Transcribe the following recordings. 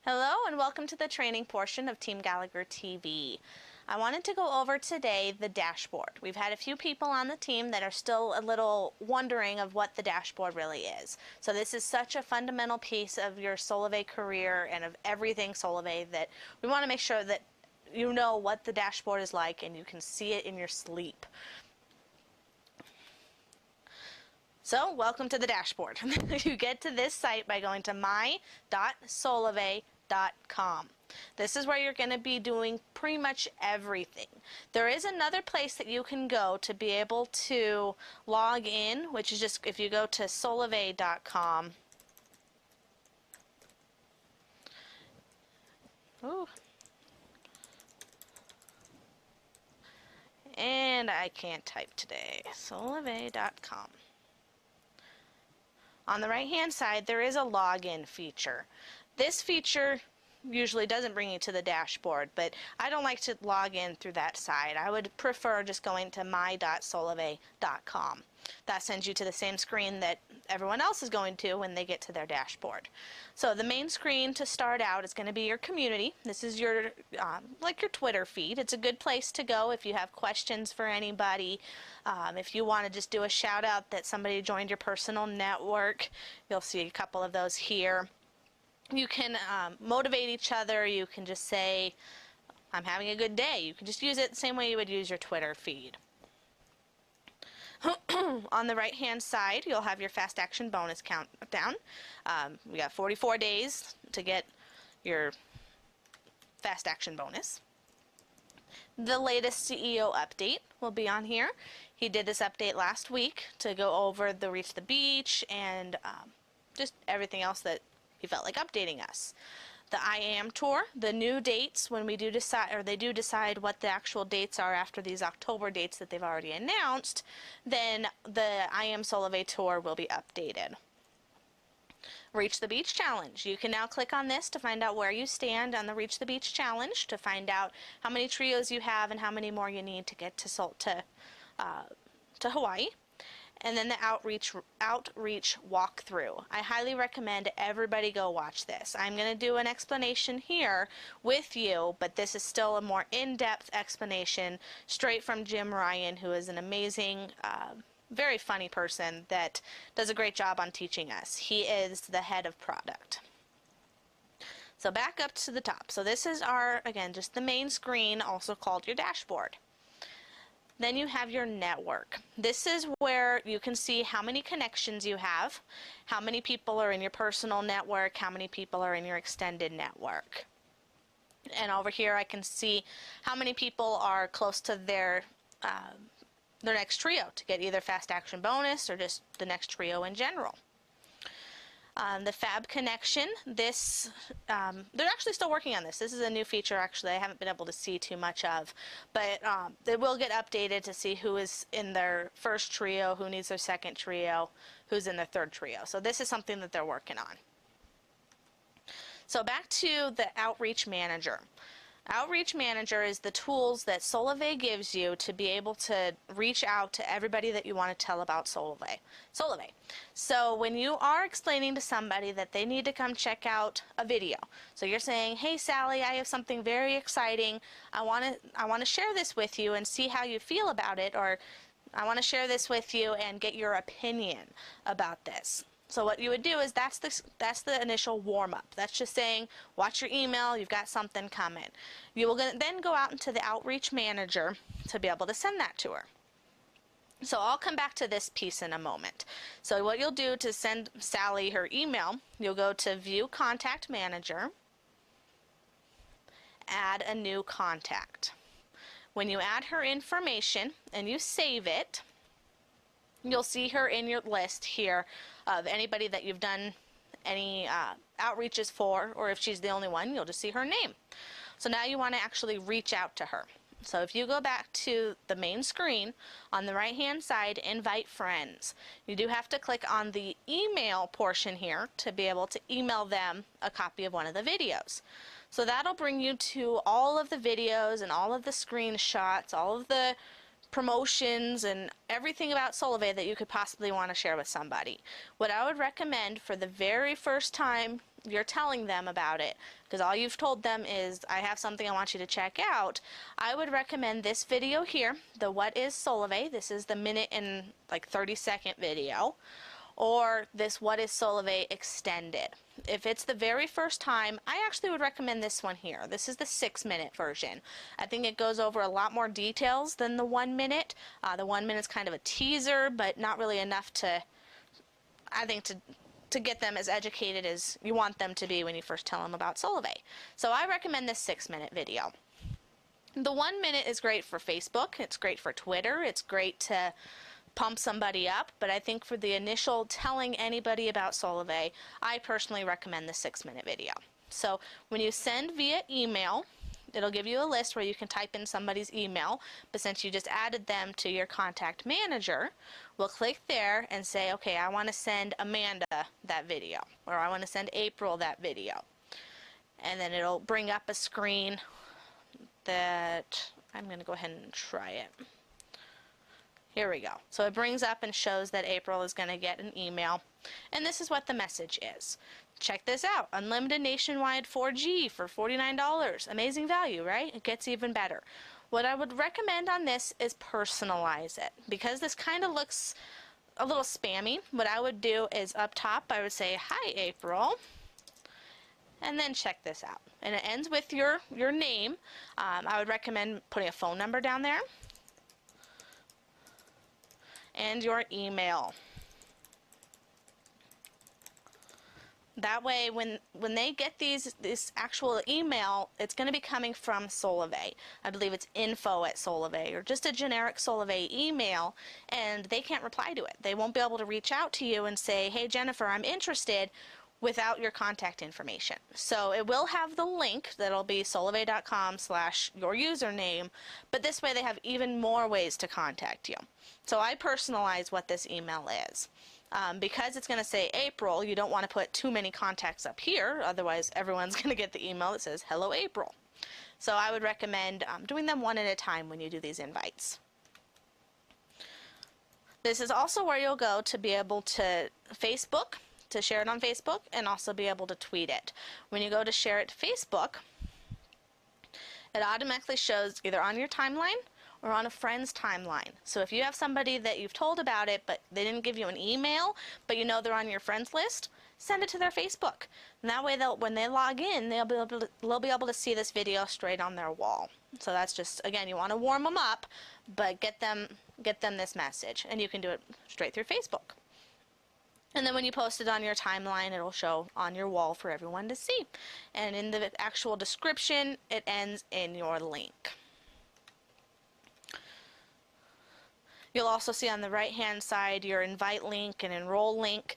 Hello and welcome to the training portion of Team Gallagher TV. I wanted to go over today the dashboard. We've had a few people on the team that are still a little wondering of what the dashboard really is. So this is such a fundamental piece of your Solavei career and of everything Solavei that we want to make sure that you know what the dashboard is like and you can see it in your sleep. So, welcome to the dashboard. You get to this site by going to my.solavei.com. This is where you're going to be doing pretty much everything. There is another place that you can go to be able to log in, which is just if you go to solavei.com. Ooh. And I can't type today. Solavei.com. On the right hand side there is a login feature. This feature usually doesn't bring you to the dashboard, but I don't like to log in through that side. I would prefer just going to my.solavei.com. That sends you to the same screen that everyone else is going to when they get to their dashboard. So the main screen to start out is going to be your community. This is your like your Twitter feed. It's a good place to go if you have questions for anybody. If you want to just do a shout out that somebody joined your personal network, you'll see a couple of those here. You can motivate each other. You can just say, I'm having a good day. You can just use it the same way you would use your Twitter feed. On the right hand side you'll have your fast action bonus countdown. We got 44 days to get your fast action bonus. The latest CEO update will be on here. He did this update last week to go over the Reach the Beach and just everything else that he felt like updating us. The I Am Tour, the new dates when we do decide, or they do decide what the actual dates are after these October dates that they've already announced, then the I Am Solavei Tour will be updated. Reach the Beach Challenge. You can now click on this to find out where you stand on the Reach the Beach Challenge, to find out how many trios you have and how many more you need to get to Hawaii. And then the outreach walkthrough. I highly recommend everybody go watch this. I'm going to do an explanation here with you, but this is still a more in-depth explanation straight from Jim Ryan, who is an amazing, very funny person that does a great job on teaching us. He is the head of product. So back up to the top. So this is our, again, just the main screen, also called your dashboard. Then you have your network. This is where you can see how many connections you have, how many people are in your personal network, how many people are in your extended network. And over here I can see how many people are close to their next trio to get either fast action bonus or just the next trio in general. The Fab Connection, this, they're actually still working on this. This is a new feature actually I haven't been able to see too much of, but they will get updated to see who is in their first trio, who needs their second trio, who's in their third trio. So this is something that they're working on. So back to the Outreach Manager. Outreach Manager is the tools that Solavei gives you to be able to reach out to everybody that you want to tell about Solavei. So when you are explaining to somebody that they need to come check out a video, so you're saying, hey Sally, I have something very exciting. I want to share this with you and see how you feel about it, or I want to share this with you and get your opinion about this. So what you would do is that's the initial warm-up. That's just saying, watch your email, you've got something coming. You will then go out into the Outreach Manager to be able to send that to her. So I'll come back to this piece in a moment. So what you'll do to send Sally her email, you'll go to View Contact Manager, add a new contact. When you add her information and you save it, you'll see her in your list here of anybody that you've done any outreaches for, or if she's the only one, you'll just see her name. So now you want to actually reach out to her. So if you go back to the main screen, on the right hand side, invite friends. You do have to click on the email portion here to be able to email them a copy of one of the videos. So that'll bring you to all of the videos and all of the screenshots, all of the promotions and everything about Solavei that you could possibly want to share with somebody. What I would recommend for the very first time you're telling them about it, because all you've told them is, I have something I want you to check out, I would recommend this video here, the What is Solavei. This is the minute and like 30-second video. Or this What is Solavei extended. If it's the very first time, I actually would recommend this one here. This is the 6-minute version. I think it goes over a lot more details than the 1 minute. The 1 minute's kind of a teaser, but not really enough to, I think, to get them as educated as you want them to be when you first tell them about Solavei. So I recommend this 6-minute video. The 1 minute is great for Facebook. It's great for Twitter. It's great to pump somebody up, but I think for the initial telling anybody about Solavei, I personally recommend the 6-minute video. So when you send via email, it'll give you a list where you can type in somebody's email, but since you just added them to your contact manager, we'll click there and say, okay, I want to send Amanda that video, or I want to send April that video. And then it'll bring up a screen that I'm going to go ahead and try it. Here we go. So it brings up and shows that April is going to get an email. And this is what the message is. Check this out. Unlimited nationwide 4G for $49. Amazing value, right? It gets even better. What I would recommend on this is personalize it. Because this kind of looks a little spammy, what I would do is up top, I would say, hi, April. And then check this out. And it ends with your name. I would recommend putting a phone number down there. And your email. That way when they get this actual email, it's going to be coming from Solavei. I believe it's info@Solavei, or just a generic Solavei email, and they can't reply to it. They won't be able to reach out to you and say, hey Jennifer, I'm interested, without your contact information. So it will have the link that'll be solavei.com/your username, but this way they have even more ways to contact you. So I personalize what this email is. Because it's going to say April, you don't want to put too many contacts up here, otherwise everyone's going to get the email that says hello April. So I would recommend doing them one at a time when you do these invites. This is also where you'll go to be able to Facebook, to share it on Facebook, and also be able to tweet it. When you go to share it to Facebook, it automatically shows either on your timeline or on a friend's timeline. So if you have somebody that you've told about it, but they didn't give you an email, but you know they're on your friends list, send it to their Facebook. And that way, when they log in, they'll be able to see this video straight on their wall. So that's just, again, you want to warm them up, but get them this message, and you can do it straight through Facebook. And then when you post it on your timeline, it'll show on your wall for everyone to see. And in the actual description, it ends in your link. You'll also see on the right-hand side your invite link and enroll link.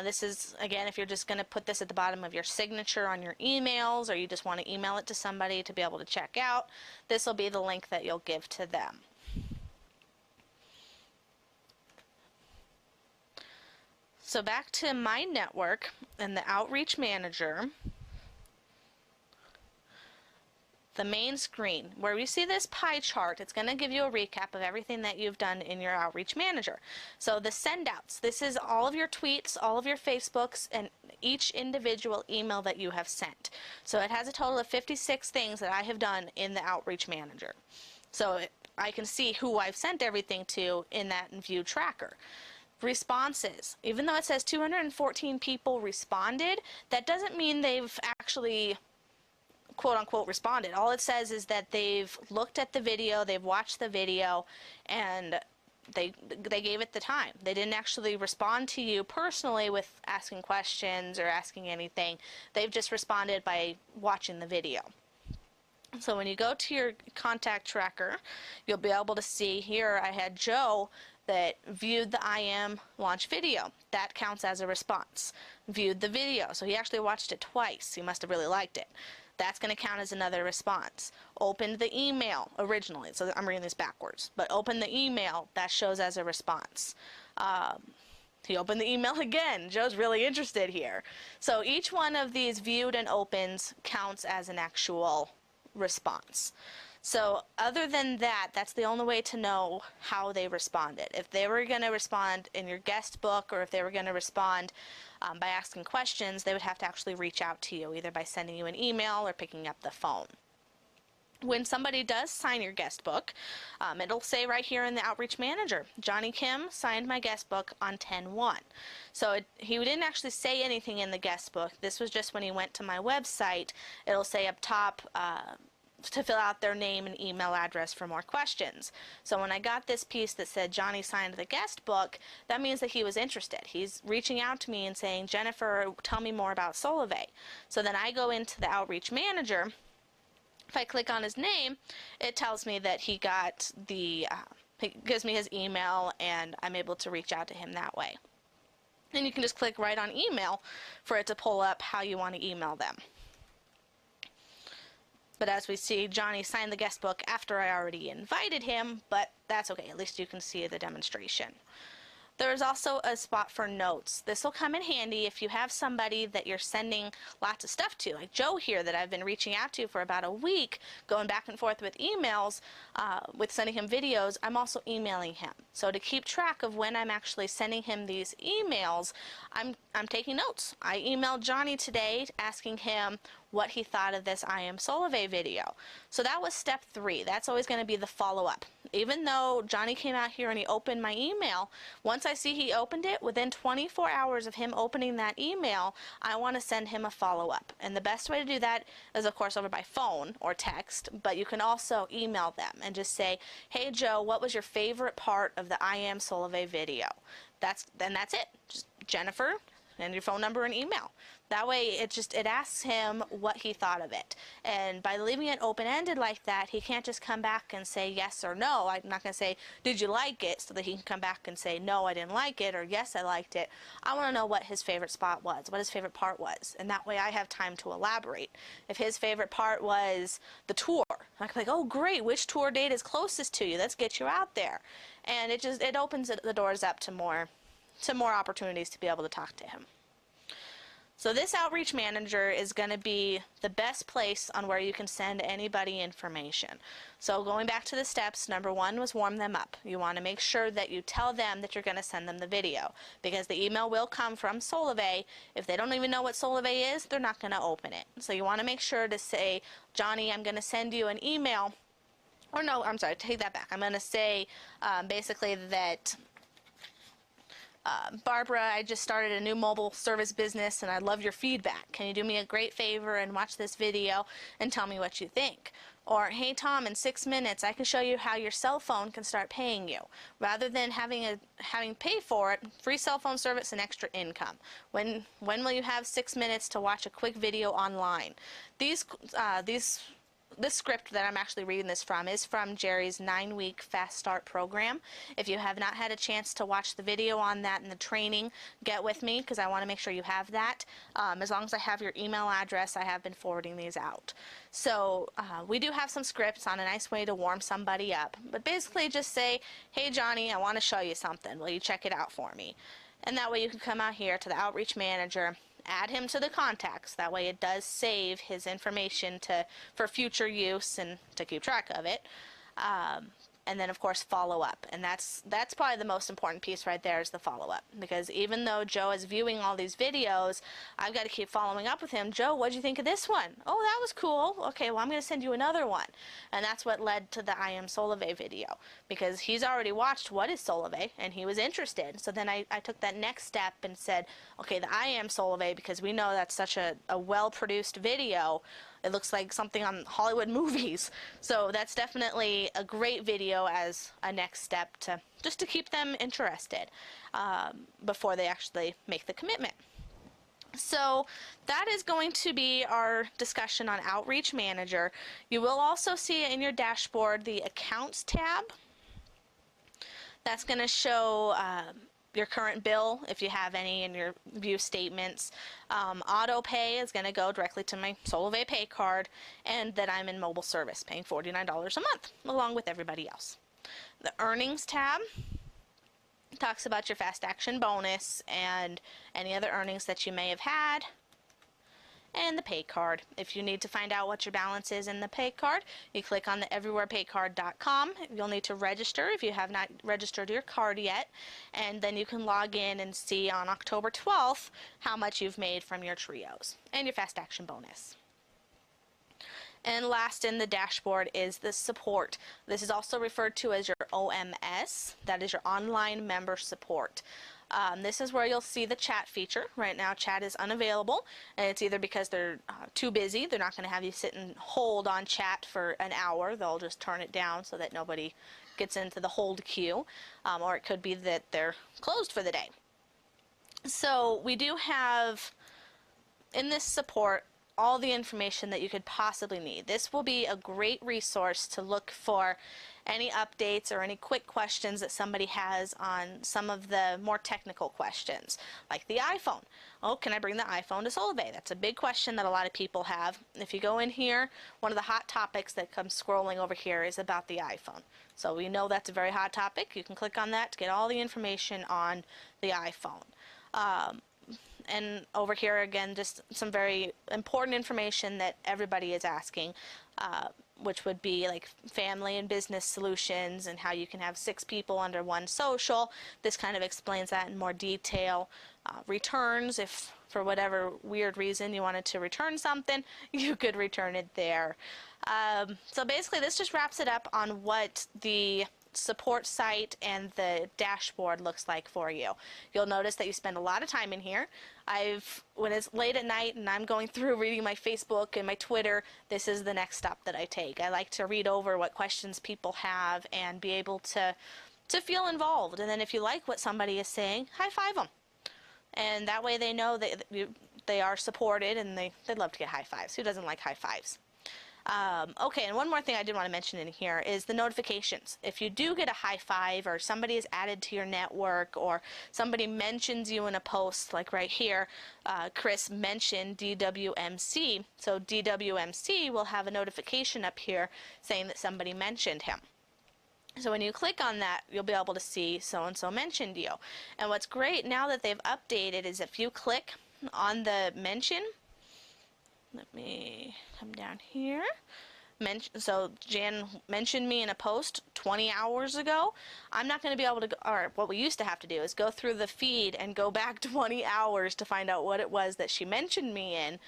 This is, again, if you're just going to put this at the bottom of your signature on your emails, or you just want to email it to somebody to be able to check out, this will be the link that you'll give to them. So back to my network and the Outreach Manager, the main screen, where you see this pie chart, it's going to give you a recap of everything that you've done in your Outreach Manager. So the send-outs, this is all of your tweets, all of your Facebooks, and each individual email that you have sent. So it has a total of 56 things that I have done in the Outreach Manager. So I can see who I've sent everything to in that View Tracker. Responses. Even though it says 214 people responded, that doesn't mean they've actually quote-unquote responded. All it says is that they've looked at the video, they've watched the video, and they gave it the time. They didn't actually respond to you personally with asking questions or asking anything. They've just responded by watching the video. So when you go to your contact tracker, you'll be able to see here I had Joe that viewed the IM launch video. That counts as a response. Viewed the video, so he actually watched it twice. He must have really liked it. That's going to count as another response. Opened the email originally, so I'm reading this backwards, but opened the email, that shows as a response. He opened the email again. Joe's really interested here. So each one of these viewed and opens counts as an actual response. So other than that, that's the only way to know how they responded. If they were going to respond in your guest book, or if they were going to respond by asking questions, they would have to actually reach out to you, either by sending you an email or picking up the phone. When somebody does sign your guest book, it'll say right here in the Outreach Manager, Johnny Kim signed my guest book on 10/1. So he didn't actually say anything in the guest book. This was just when he went to my website. It'll say up top to fill out their name and email address for more questions. So when I got this piece that said Johnny signed the guest book, that means that he was interested. He's reaching out to me and saying, Jennifer, tell me more about Solavei. So then I go into the Outreach Manager. If I click on his name, it tells me that he got it gives me his email, and I'm able to reach out to him that way. And you can just click right on email for it to pull up how you want to email them. But as we see, Johnny signed the guest book after I already invited him, but that's okay. At least you can see the demonstration. There's also a spot for notes. This will come in handy if you have somebody that you're sending lots of stuff to, like Joe here that I've been reaching out to for about a week, going back and forth with emails, with sending him videos. I'm also emailing him. So to keep track of when I'm actually sending him these emails, I'm taking notes. I emailed Johnny today asking him what he thought of this I Am Solavei video. So that was step 3. That's always going to be the follow-up. Even though Johnny came out here and he opened my email, once I see he opened it, within 24 hours of him opening that email, I want to send him a follow-up. And the best way to do that is, of course, over by phone or text, but you can also email them and just say, hey Joe, what was your favorite part of the I Am Solavei video? That's it. Just Jennifer and your phone number and email. That way it asks him what he thought of it. And by leaving it open-ended like that, he can't just come back and say yes or no. I'm not going to say, did you like it, so that he can come back and say, no, I didn't like it, or yes, I liked it. I want to know what his favorite spot was, what his favorite part was. And that way I have time to elaborate. If his favorite part was the tour, I'm like, oh great, which tour date is closest to you? Let's get you out there. And it opens the doors up to more opportunities to be able to talk to him. So this Outreach Manager is going to be the best place on where you can send anybody information. So going back to the steps, number 1 was warm them up. You want to make sure that you tell them that you're going to send them the video, because the email will come from Solavei. If they don't even know what Solavei is, they're not going to open it. So you want to make sure to say, Johnny, I'm going to send you an email. Or no, I'm sorry, take that back. I'm going to say basically that Barbara, I just started a new mobile service business and I love your feedback. Can you do me a great favor and watch this video and tell me what you think? Or, hey Tom, in 6 minutes I can show you how your cell phone can start paying you. Rather than having pay for it, free cell phone service and extra income. When will you have 6 minutes to watch a quick video online? This script that I'm actually reading this from is from Jerry's 9-week Fast Start program. If you have not had a chance to watch the video on that and the training, get with me, because I want to make sure you have that. As long as I have your email address, I have been forwarding these out. So we do have some scripts on a nice way to warm somebody up. But basically just say, hey Johnny, I want to show you something. Will you check it out for me? And that way you can come out here to the Outreach Manager, add him to the contacts. That way it does save his information for future use and to keep track of it. And then of course follow up, and that's probably the most important piece right there, is the follow up, because even though Joe is viewing all these videos, I've got to keep following up with him. Joe, what did you think of this one? Oh, that was cool. Okay, well I'm going to send you another one. And that's what led to the I Am Solavei video, because he's already watched what is Solavei and he was interested. So then I took that next step and said, okay, the I Am Solavei, because we know that's such a well produced video. It looks like something on Hollywood movies. So that's definitely a great video as a next step just to keep them interested before they actually make the commitment. So that is going to be our discussion on Outreach Manager. You will also see in your dashboard the Accounts tab. That's going to show your current bill, if you have any in your view statements. Auto pay is going to go directly to my Solavei pay card, and that I'm in mobile service paying $49 a month along with everybody else. The earnings tab talks about your fast action bonus and any other earnings that you may have had. and the pay card. If you need to find out what your balance is in the pay card, you click on the everywherepaycard.com. You'll need to register if you have not registered your card yet, and then you can log in and see on October 12th how much you've made from your trios and your fast action bonus. And last in the dashboard is the support. This is also referred to as your OMS. That is your online member support. This is where you'll see the chat feature. Right now chat is unavailable, and it's either because they're too busy, they're not going to have you sit and hold on chat for an hour, they'll just turn it down so that nobody gets into the hold queue, or it could be that they're closed for the day. So we do have in this support all the information that you could possibly need. This will be a great resource to look for any updates or any quick questions that somebody has on some of the more technical questions, like the iPhone. Oh, can I bring the iPhone to Solavei? That's a big question that a lot of people have. If you go in here, one of the hot topics that comes scrolling over here is about the iPhone. So we know that's a very hot topic. You can click on that to get all the information on the iPhone. And over here again, just some very important information that everybody is asking, which would be like family and business solutions and how you can have 6 people under one social. This kind of explains that in more detail. Returns, if for whatever weird reason you wanted to return something, you could return it there. So basically this just wraps it up on what the support site and the dashboard looks like for you. You'll notice that you spend a lot of time in here. When it's late at night and I'm going through reading my Facebook and my Twitter, this is the next step that I take. I like to read over what questions people have and be able to feel involved. And then if you like what somebody is saying, high five them. And that way they know that they are supported, and they'd love to get high fives. Who doesn't like high fives? Okay, and one more thing I did want to mention in here is the notifications. If you do get a high five, or somebody is added to your network, or somebody mentions you in a post, like right here, Chris mentioned DWMC, so DWMC will have a notification up here saying that somebody mentioned him. So when you click on that, you'll be able to see so-and-so mentioned you. And what's great now that they've updated is if you click on the mention, let me come down here. So Jan mentioned me in a post 20 hours ago. I'm not going to be able to, or what we used to have to do is go through the feed and go back 20 hours to find out what it was that she mentioned me in.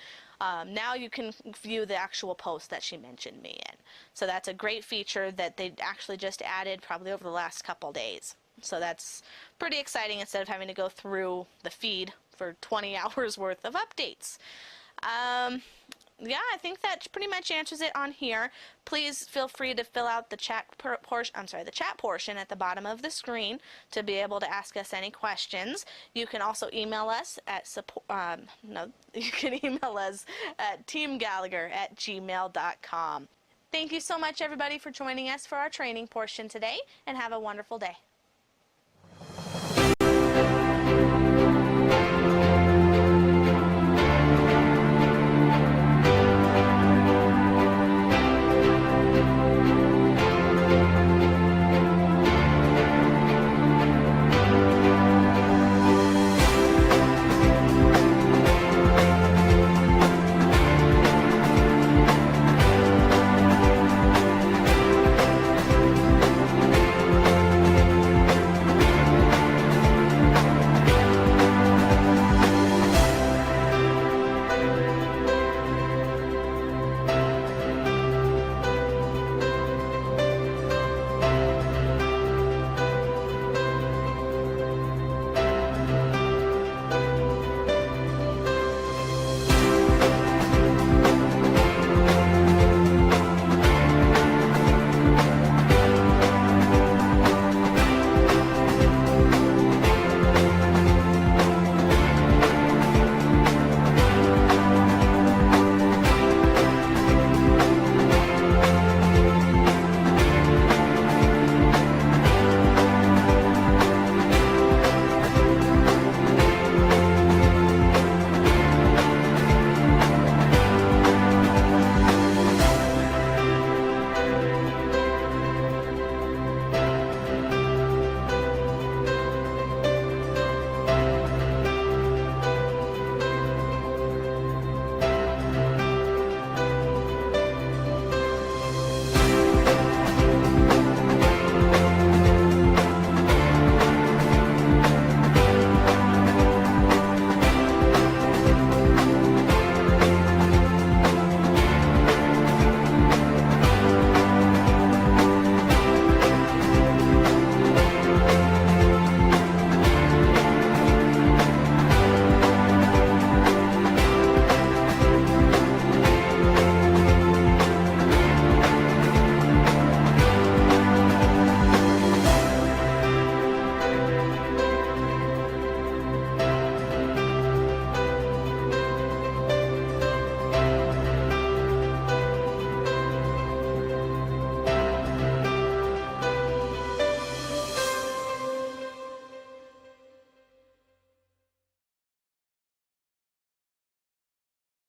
Now you can view the actual post that she mentioned me in. So that's a great feature that they actually just added probably over the last couple days. So that's pretty exciting instead of having to go through the feed for 20 hours worth of updates. Yeah, I think that pretty much answers it on here. Please feel free to fill out the chat portion at the bottom of the screen to be able to ask us any questions. You can also email us at teamgallagor@gmail.com. Thank you so much, everybody, for joining us for our training portion today, and have a wonderful day.